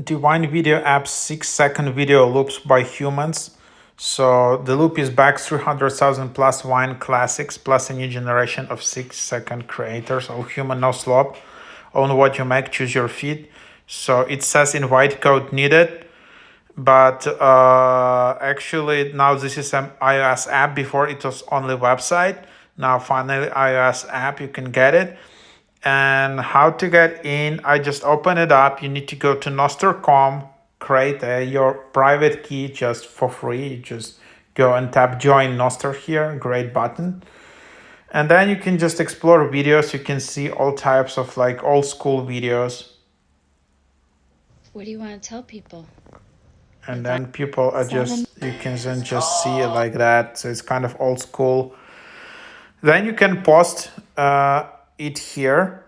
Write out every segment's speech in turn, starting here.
Divine Video App's 6-second video loops by humans. So the loop is back 300,000 plus wine classics plus a new generation of 6-second creators, all human, no slop. Own what you make, choose your feed. So it says invite code needed, but actually now this is an iOS app. Before it was only website. Now finally iOS app, you can get it. And how to get in, I just open it up. You need to go to Nostr.com, create your private key just for free. You just go and tap join Nostr here, great button. And then you can just explore videos. You can see all types of like old school videos. What do you want to tell people? And then people are just, you can then just see it like that. So it's kind of old school. Then you can post it here.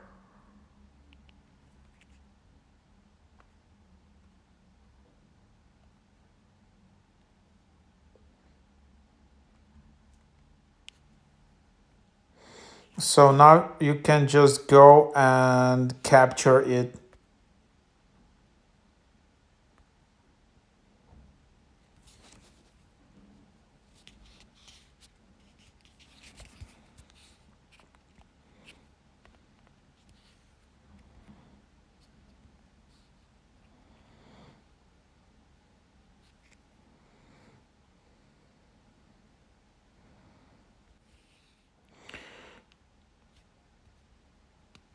So now you can just go and capture it.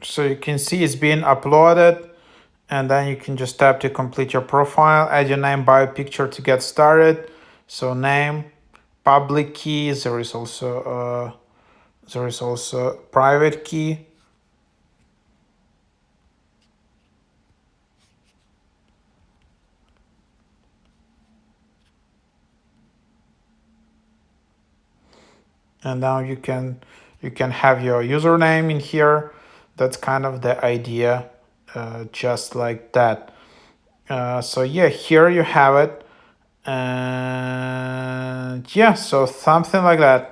So you can see it's being uploaded, and then you can just tap to complete your profile, add your name, bio, picture to get started. So name, public key, there is also private key. And now you can have your username in here. That's kind of the idea, just like that. So yeah, here you have it. And yeah, so something like that.